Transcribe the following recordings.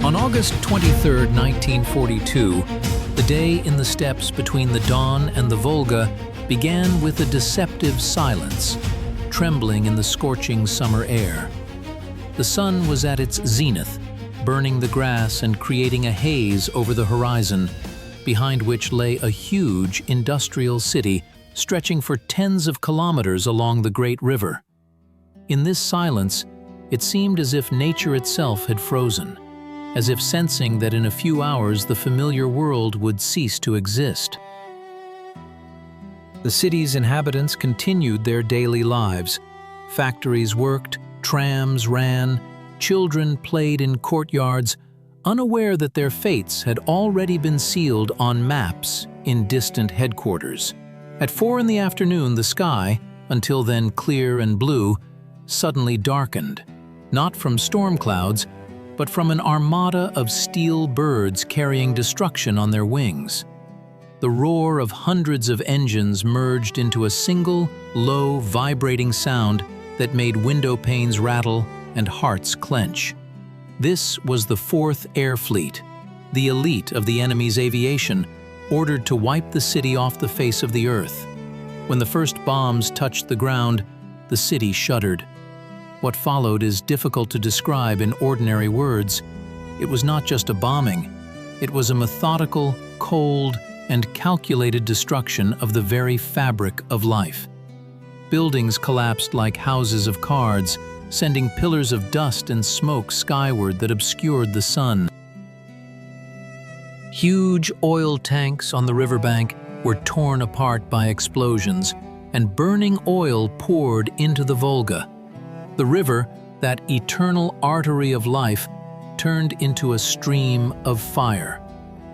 On August 23, 1942, the day in the steppes between the Don and the Volga began with a deceptive silence, trembling in the scorching summer air. The sun was at its zenith, burning the grass and creating a haze over the horizon, behind which lay a huge industrial city stretching for tens of kilometers along the great river. In this silence, it seemed as if nature itself had frozen, as if sensing that in a few hours the familiar world would cease to exist. The city's inhabitants continued their daily lives. Factories worked, trams ran, children played in courtyards, unaware that their fates had already been sealed on maps in distant headquarters. At 4 in the afternoon, the sky, until then clear and blue, suddenly darkened, not from storm clouds, but from an armada of steel birds carrying destruction on their wings. The roar of hundreds of engines merged into a single, low, vibrating sound that made window panes rattle and hearts clench. This was the 4th Air Fleet, the elite of the enemy's aviation, ordered to wipe the city off the face of the earth. When the first bombs touched the ground, the city shuddered. What followed is difficult to describe in ordinary words. It was not just a bombing. It was a methodical, cold, and calculated destruction of the very fabric of life. Buildings collapsed like houses of cards, sending pillars of dust and smoke skyward that obscured the sun. Huge oil tanks on the riverbank were torn apart by explosions, and burning oil poured into the Volga. The river, that eternal artery of life, turned into a stream of fire.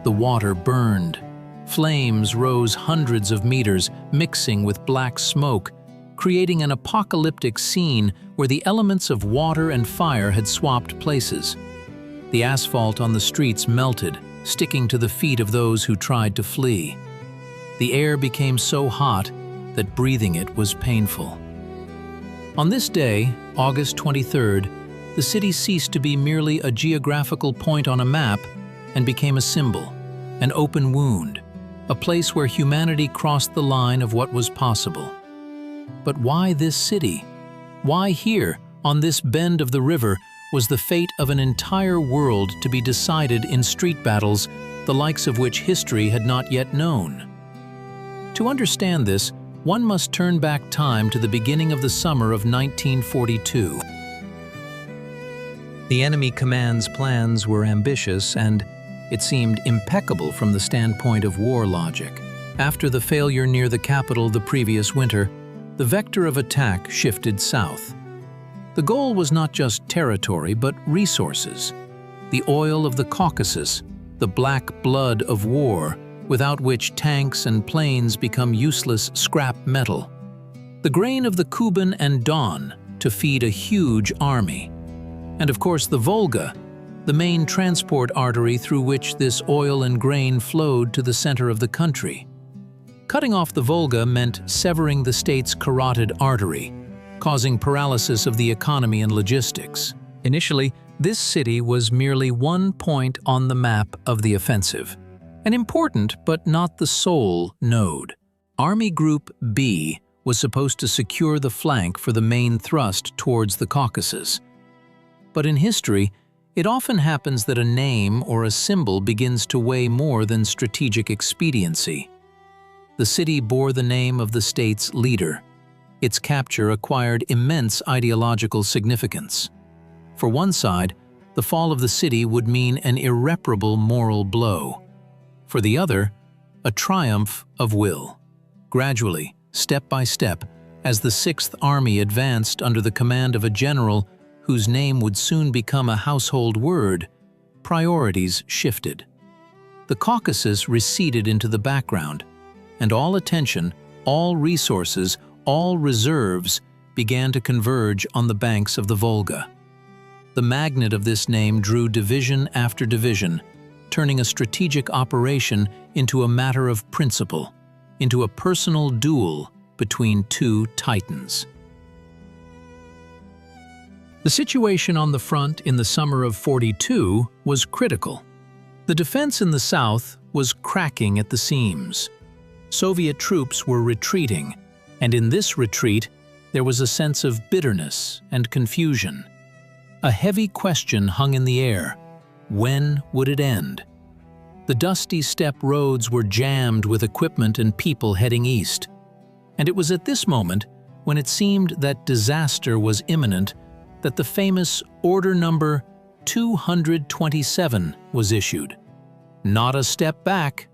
The water burned. Flames rose hundreds of meters, mixing with black smoke, creating an apocalyptic scene where the elements of water and fire had swapped places. The asphalt on the streets melted, sticking to the feet of those who tried to flee. The air became so hot that breathing it was painful. On this day, August 23rd, the city ceased to be merely a geographical point on a map and became a symbol, an open wound, a place where humanity crossed the line of what was possible. But why this city? Why here, on this bend of the river, was the fate of an entire world to be decided in street battles, the likes of which history had not yet known? To understand this, one must turn back time to the beginning of the summer of 1942. The enemy command's plans were ambitious and, it seemed, impeccable from the standpoint of war logic. After the failure near the capital the previous winter, the vector of attack shifted south. The goal was not just territory, but resources. The oil of the Caucasus, the black blood of war, without which tanks and planes become useless scrap metal. The grain of the Kuban and Don to feed a huge army. And of course the Volga, the main transport artery through which this oil and grain flowed to the center of the country. Cutting off the Volga meant severing the state's carotid artery, causing paralysis of the economy and logistics. Initially, this city was merely one point on the map of the offensive. An important but not the sole node. Army Group B was supposed to secure the flank for the main thrust towards the Caucasus. But in history, it often happens that a name or a symbol begins to weigh more than strategic expediency. The city bore the name of the state's leader. Its capture acquired immense ideological significance. For one side, the fall of the city would mean an irreparable moral blow. For the other, a triumph of will. Gradually, step by step, as the 6th Army advanced under the command of a general whose name would soon become a household word, priorities shifted. The Caucasus receded into the background, and all attention, all resources, all reserves began to converge on the banks of the Volga. The magnet of this name drew division after division, turning a strategic operation into a matter of principle, into a personal duel between two titans. The situation on the front in the summer of '42 was critical. The defense in the south was cracking at the seams. Soviet troops were retreating, and in this retreat, there was a sense of bitterness and confusion. A heavy question hung in the air: when would it end? The dusty steppe roads were jammed with equipment and people heading east. And it was at this moment, when it seemed that disaster was imminent, that the famous Order Number 227 was issued. Not a step back.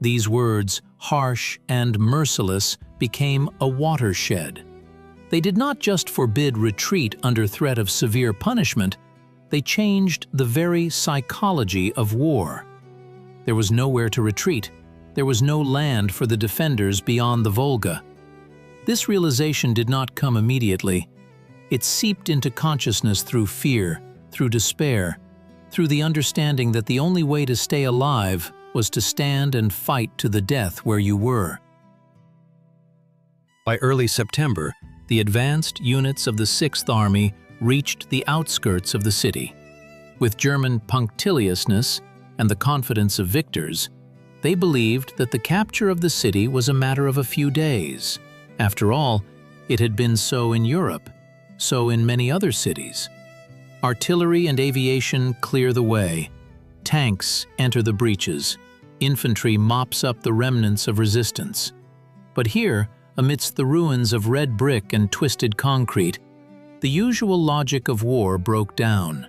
These words, harsh and merciless, became a watershed. They did not just forbid retreat under threat of severe punishment, they changed the very psychology of war. There was nowhere to retreat. There was no land for the defenders beyond the Volga. This realization did not come immediately. It seeped into consciousness through fear, through despair, through the understanding that the only way to stay alive was to stand and fight to the death where you were. By early September, the advanced units of the 6th Army reached the outskirts of the city. With German punctiliousness and the confidence of victors, they believed that the capture of the city was a matter of a few days. After all, it had been so in Europe, so in many other cities. Artillery and aviation clear the way. Tanks enter the breaches. Infantry mops up the remnants of resistance. But here, amidst the ruins of red brick and twisted concrete, the usual logic of war broke down.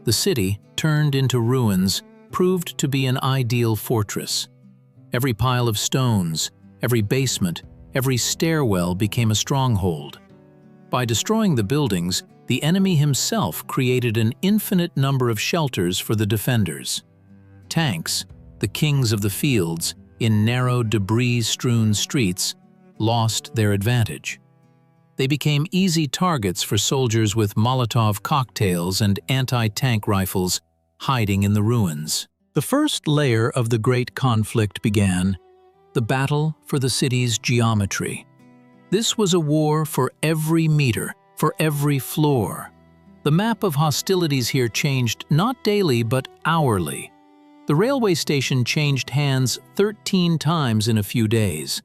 The city, turned into ruins, proved to be an ideal fortress. Every pile of stones, every basement, every stairwell became a stronghold. By destroying the buildings, the enemy himself created an infinite number of shelters for the defenders. Tanks, the kings of the fields, in narrow, debris-strewn streets, lost their advantage. They became easy targets for soldiers with Molotov cocktails and anti-tank rifles hiding in the ruins. The first layer of the great conflict began: the battle for the city's geometry. This was a war for every meter, for every floor. The map of hostilities here changed not daily but hourly. The railway station changed hands 13 times in a few days.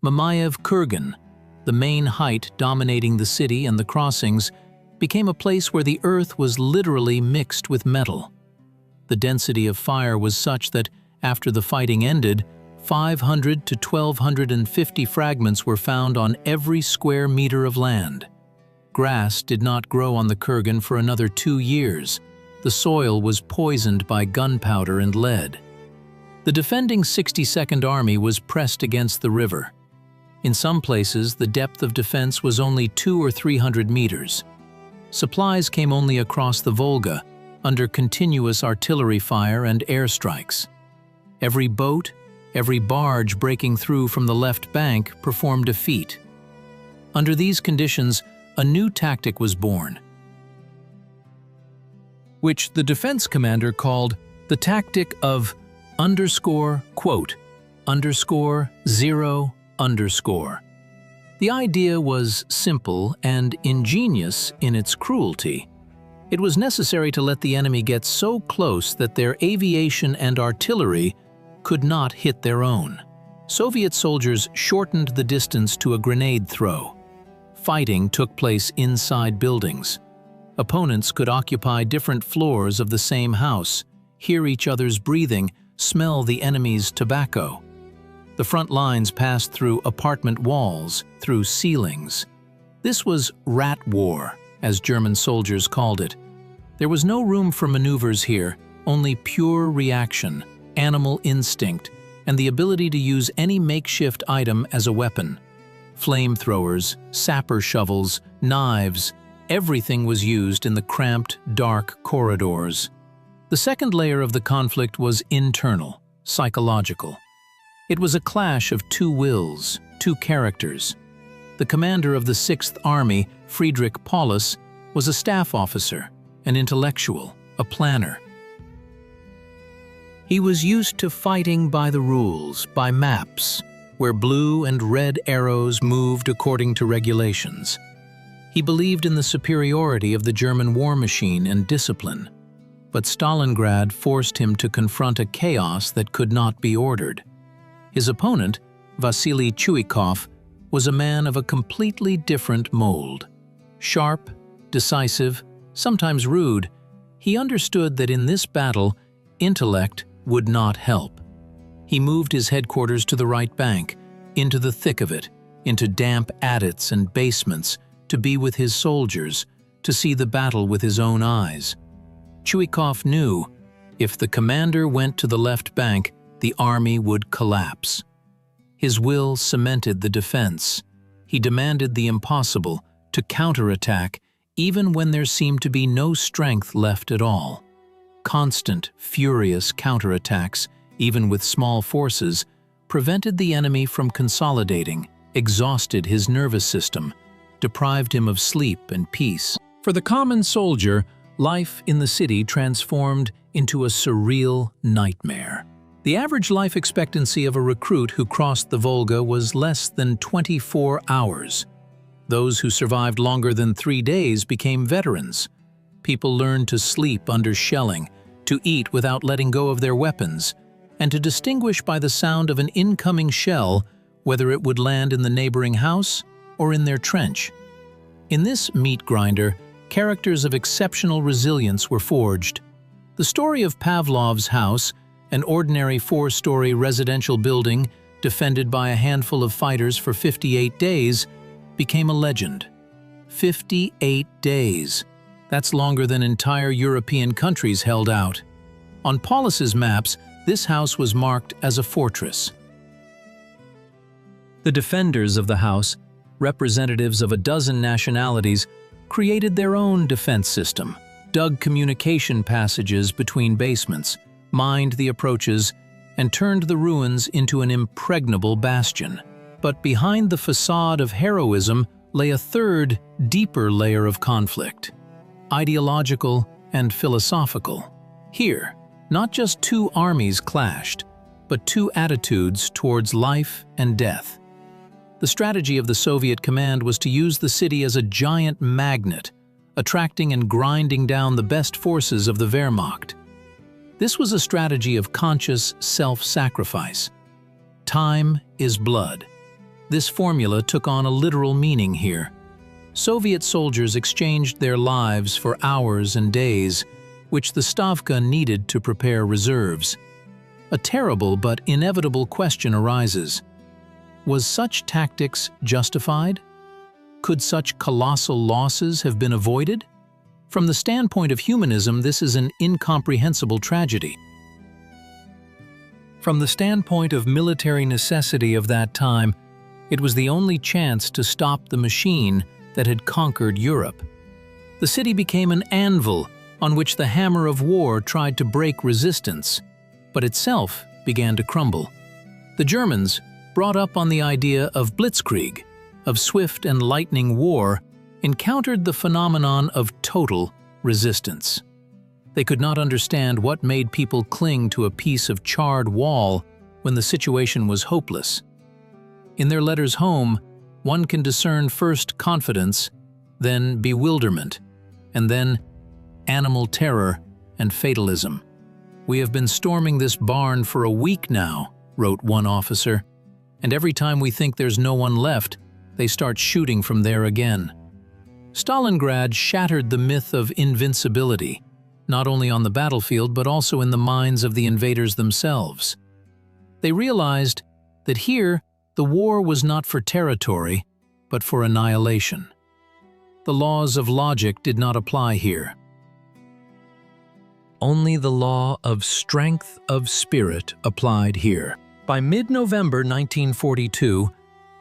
Mamayev Kurgan, the main height dominating the city and the crossings, became a place where the earth was literally mixed with metal. The density of fire was such that, after the fighting ended, 500 to 1,250 fragments were found on every square meter of land. Grass did not grow on the Kurgan for another 2 years. The soil was poisoned by gunpowder and lead. The defending 62nd Army was pressed against the river. In some places, the depth of defense was only 200 or 300 meters. Supplies came only across the Volga, under continuous artillery fire and airstrikes. Every boat, every barge breaking through from the left bank performed a feat. Under these conditions, a new tactic was born, which the defense commander called the tactic of _0_. The idea was simple and ingenious in its cruelty. It was necessary to let the enemy get so close that their aviation and artillery could not hit their own. Soviet soldiers shortened the distance to a grenade throw. Fighting took place inside buildings. Opponents could occupy different floors of the same house, hear each other's breathing, smell the enemy's tobacco. The front lines passed through apartment walls, through ceilings. This was rat war, as German soldiers called it. There was no room for maneuvers here, only pure reaction, animal instinct, and the ability to use any makeshift item as a weapon. Flamethrowers, sapper shovels, knives, everything was used in the cramped, dark corridors. The second layer of the conflict was internal, psychological. It was a clash of two wills, two characters. The commander of the 6th Army, Friedrich Paulus, was a staff officer, an intellectual, a planner. He was used to fighting by the rules, by maps, where blue and red arrows moved according to regulations. He believed in the superiority of the German war machine and discipline, but Stalingrad forced him to confront a chaos that could not be ordered. His opponent, Vasily Chuikov, was a man of a completely different mold. Sharp, decisive, sometimes rude, he understood that in this battle, intellect would not help. He moved his headquarters to the right bank, into the thick of it, into damp adits and basements, to be with his soldiers, to see the battle with his own eyes. Chuikov knew, if the commander went to the left bank, the army would collapse. His will cemented the defense. He demanded the impossible, to counterattack, even when there seemed to be no strength left at all. Constant, furious counterattacks, even with small forces, prevented the enemy from consolidating, exhausted his nervous system, deprived him of sleep and peace. For the common soldier, life in the city transformed into a surreal nightmare. The average life expectancy of a recruit who crossed the Volga was less than 24 hours. Those who survived longer than 3 days became veterans. People learned to sleep under shelling, to eat without letting go of their weapons, and to distinguish by the sound of an incoming shell whether it would land in the neighboring house or in their trench. In this meat grinder, characters of exceptional resilience were forged. The story of Pavlov's house, an ordinary 4-story residential building defended by a handful of fighters for 58 days, became a legend. 58 days. That's longer than entire European countries held out. On Paulus's maps, this house was marked as a fortress. The defenders of the house, representatives of a dozen nationalities, created their own defense system, dug communication passages between basements, mined the approaches, and turned the ruins into an impregnable bastion. But behind the facade of heroism lay a third, deeper layer of conflict, ideological and philosophical. Here, not just two armies clashed, but two attitudes towards life and death. The strategy of the Soviet command was to use the city as a giant magnet, attracting and grinding down the best forces of the Wehrmacht. This was a strategy of conscious self-sacrifice. Time is blood. This formula took on a literal meaning here. Soviet soldiers exchanged their lives for hours and days, which the Stavka needed to prepare reserves. A terrible but inevitable question arises. Was such tactics justified? Could such colossal losses have been avoided? From the standpoint of humanism, this is an incomprehensible tragedy. From the standpoint of military necessity of that time, it was the only chance to stop the machine that had conquered Europe. The city became an anvil on which the hammer of war tried to break resistance, but itself began to crumble. The Germans, brought up on the idea of blitzkrieg, of swift and lightning war, encountered the phenomenon of total resistance. They could not understand what made people cling to a piece of charred wall when the situation was hopeless. In their letters home, one can discern first confidence, then bewilderment, and then animal terror and fatalism. "We have been storming this barn for a week now," wrote one officer, "and every time we think there's no one left, they start shooting from there again." Stalingrad shattered the myth of invincibility, not only on the battlefield but also in the minds of the invaders themselves. They realized that here the war was not for territory, but for annihilation. The laws of logic did not apply here. Only the law of strength of spirit applied here. By mid-November 1942,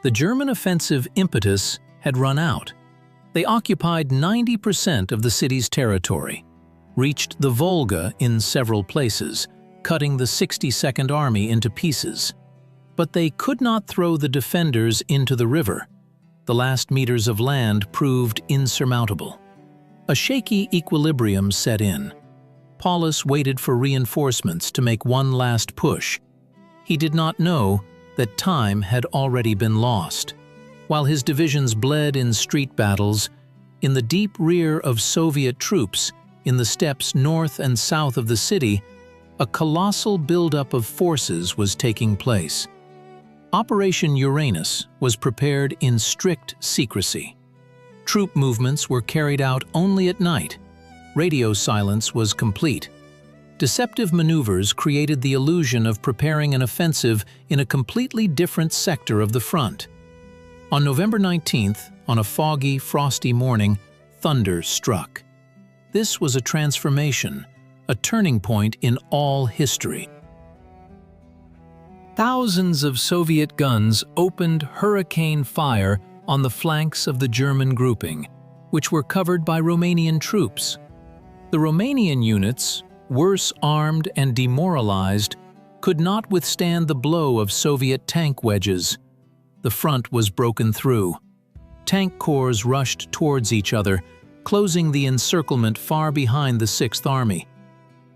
the German offensive impetus had run out. They occupied 90% of the city's territory, reached the Volga in several places, cutting the 62nd Army into pieces. But they could not throw the defenders into the river. The last meters of land proved insurmountable. A shaky equilibrium set in. Paulus waited for reinforcements to make one last push. He did not know that time had already been lost. While his divisions bled in street battles, in the deep rear of Soviet troops, in the steppes north and south of the city, a colossal buildup of forces was taking place. Operation Uranus was prepared in strict secrecy. Troop movements were carried out only at night. Radio silence was complete. Deceptive maneuvers created the illusion of preparing an offensive in a completely different sector of the front. On November 19th, on a foggy, frosty morning, thunder struck. This was a transformation, a turning point in all history. Thousands of Soviet guns opened hurricane fire on the flanks of the German grouping, which were covered by Romanian troops. The Romanian units, worse armed and demoralized, could not withstand the blow of Soviet tank wedges. The front was broken through. Tank corps rushed towards each other, closing the encirclement far behind the Sixth Army.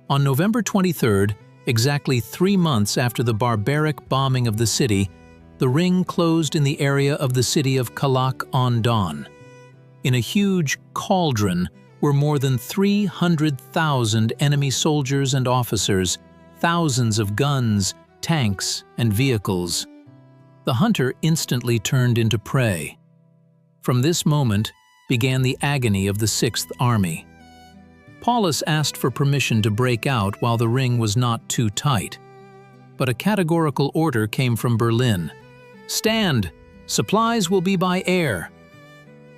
On November 23rd, exactly 3 months after the barbaric bombing of the city, the ring closed in the area of the city of Kalak-on-Don. In a huge cauldron were more than 300,000 enemy soldiers and officers, thousands of guns, tanks, and vehicles. The hunter instantly turned into prey. From this moment began the agony of the Sixth Army. Paulus asked for permission to break out while the ring was not too tight. But a categorical order came from Berlin. "Stand! Supplies will be by air."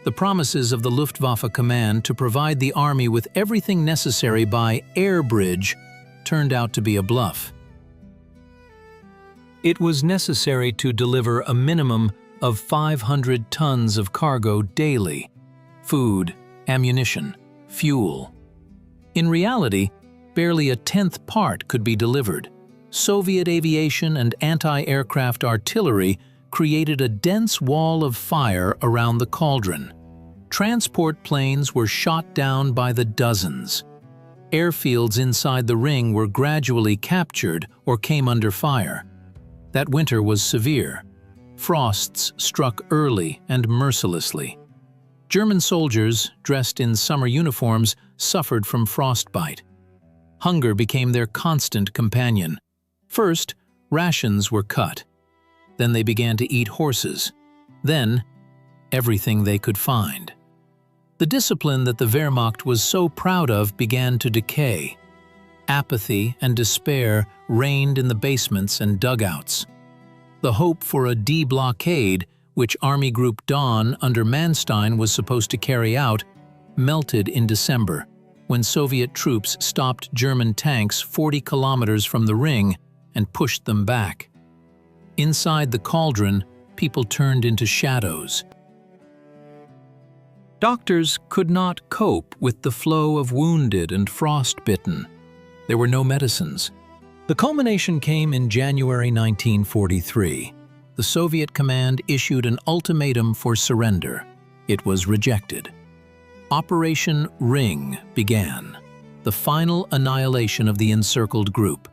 The promises of the Luftwaffe command to provide the army with everything necessary by air bridge turned out to be a bluff. It was necessary to deliver a minimum of 500 tons of cargo daily: food, ammunition, fuel. In reality, barely a 10th part could be delivered. Soviet aviation and anti-aircraft artillery created a dense wall of fire around the cauldron. Transport planes were shot down by the dozens. Airfields inside the ring were gradually captured or came under fire. That winter was severe. Frosts struck early and mercilessly. German soldiers, dressed in summer uniforms, suffered from frostbite. Hunger became their constant companion. First, rations were cut. Then they began to eat horses. Then, everything they could find. The discipline that the Wehrmacht was so proud of began to decay. Apathy and despair reigned in the basements and dugouts. The hope for a de-blockade, which Army Group Dawn under Manstein was supposed to carry out, melted in December, when Soviet troops stopped German tanks 40 kilometers from the ring and pushed them back. Inside the cauldron, people turned into shadows. Doctors could not cope with the flow of wounded and frostbitten. There were no medicines. The culmination came in January 1943. The Soviet command issued an ultimatum for surrender. It was rejected. Operation Ring began, the final annihilation of the encircled group.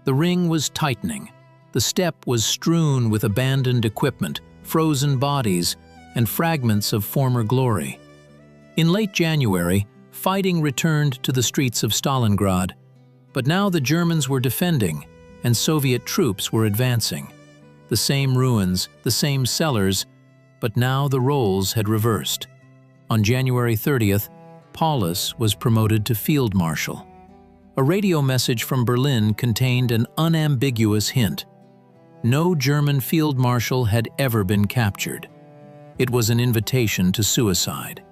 The ring was tightening. The steppe was strewn with abandoned equipment, frozen bodies, and fragments of former glory. In late January, fighting returned to the streets of Stalingrad, but now the Germans were defending, and Soviet troops were advancing. The same ruins, the same cellars, but now the roles had reversed. On January 30th, Paulus was promoted to Field Marshal. A radio message from Berlin contained an unambiguous hint. No German field marshal had ever been captured. It was an invitation to suicide.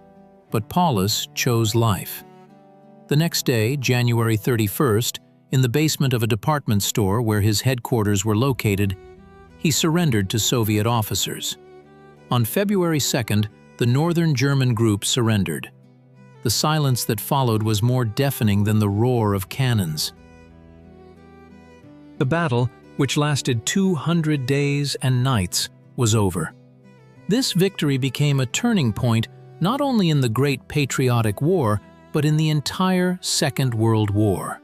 But Paulus chose life. The next day, January 31st, in the basement of a department store where his headquarters were located, he surrendered to Soviet officers. On February 2nd, the northern German group surrendered. The silence that followed was more deafening than the roar of cannons. The battle, which lasted 200 days and nights, was over. This victory became a turning point not only in the Great Patriotic War, but in the entire Second World War.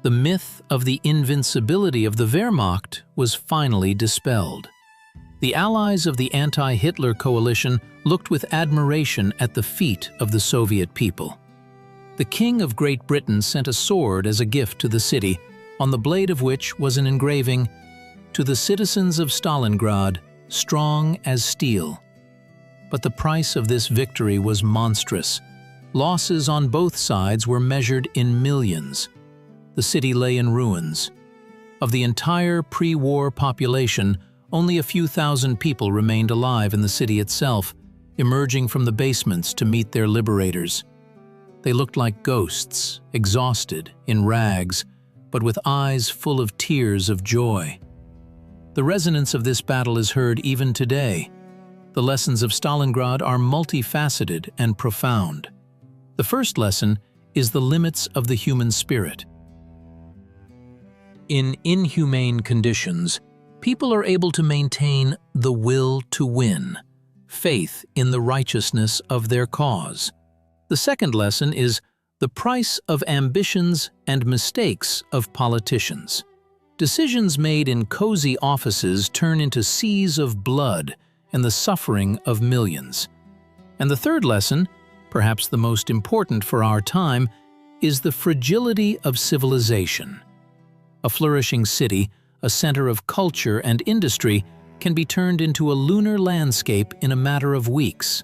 The myth of the invincibility of the Wehrmacht was finally dispelled. The allies of the anti-Hitler coalition looked with admiration at the feat of the Soviet people. The King of Great Britain sent a sword as a gift to the city, on the blade of which was an engraving, "To the citizens of Stalingrad, strong as steel." But the price of this victory was monstrous. Losses on both sides were measured in millions. The city lay in ruins. Of the entire pre-war population, only a few thousand people remained alive in the city itself, emerging from the basements to meet their liberators. They looked like ghosts, exhausted, in rags, but with eyes full of tears of joy. The resonance of this battle is heard even today. The lessons of Stalingrad are multifaceted and profound. The first lesson is the limits of the human spirit. In inhumane conditions, people are able to maintain the will to win, faith in the righteousness of their cause. The second lesson is the price of ambitions and mistakes of politicians. Decisions made in cozy offices turn into seas of blood and the suffering of millions. And the third lesson, perhaps the most important for our time, is the fragility of civilization. A flourishing city, a center of culture and industry, can be turned into a lunar landscape in a matter of weeks.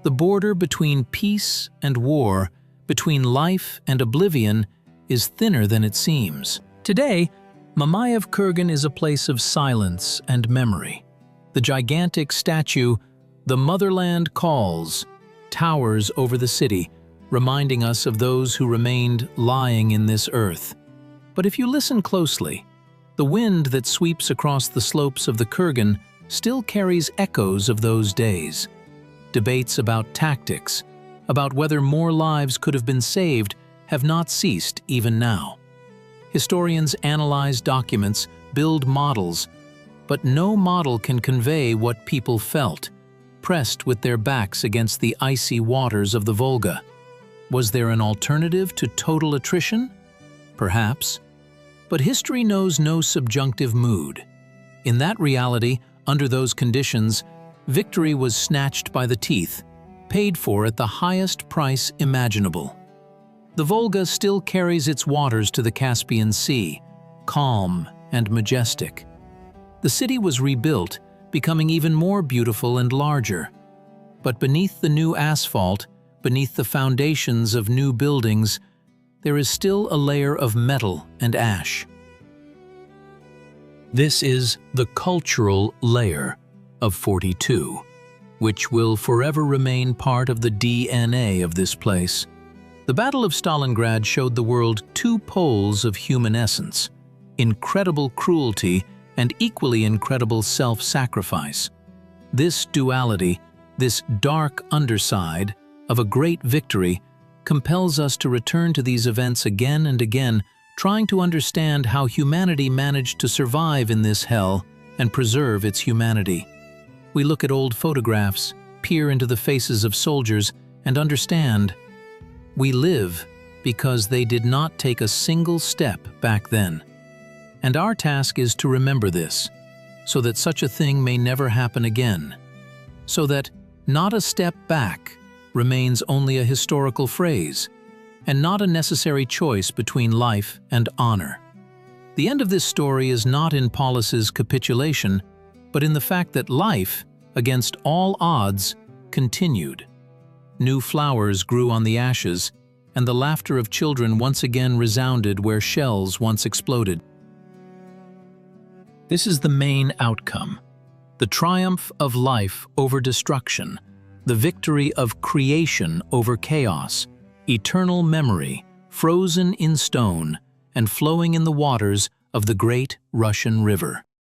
The border between peace and war, between life and oblivion, is thinner than it seems. Today, Mamayev Kurgan is a place of silence and memory. The gigantic statue, "The Motherland Calls," towers over the city, reminding us of those who remained lying in this earth. But if you listen closely, the wind that sweeps across the slopes of the Kurgan still carries echoes of those days. Debates about tactics, about whether more lives could have been saved, have not ceased even now. Historians analyze documents, build models, but no model can convey what people felt, pressed with their backs against the icy waters of the Volga. Was there an alternative to total attrition? Perhaps. But history knows no subjunctive mood. In that reality, under those conditions, victory was snatched by the teeth, paid for at the highest price imaginable. The Volga still carries its waters to the Caspian Sea, calm and majestic. The city was rebuilt, becoming even more beautiful and larger. But beneath the new asphalt, beneath the foundations of new buildings, there is still a layer of metal and ash. This is the cultural layer of 42, which will forever remain part of the DNA of this place. The Battle of Stalingrad showed the world two poles of human essence: incredible cruelty and equally incredible self-sacrifice. This duality, this dark underside of a great victory, compels us to return to these events again and again, trying to understand how humanity managed to survive in this hell and preserve its humanity. We look at old photographs, peer into the faces of soldiers, and understand we live because they did not take a single step back then. And our task is to remember this, so that such a thing may never happen again, so that not a step back remains only a historical phrase, and not a necessary choice between life and honor. The end of this story is not in Paulus's capitulation, but in the fact that life, against all odds, continued. New flowers grew on the ashes, and the laughter of children once again resounded where shells once exploded. This is the main outcome: the triumph of life over destruction, the victory of creation over chaos, eternal memory, frozen in stone and flowing in the waters of the great Russian River.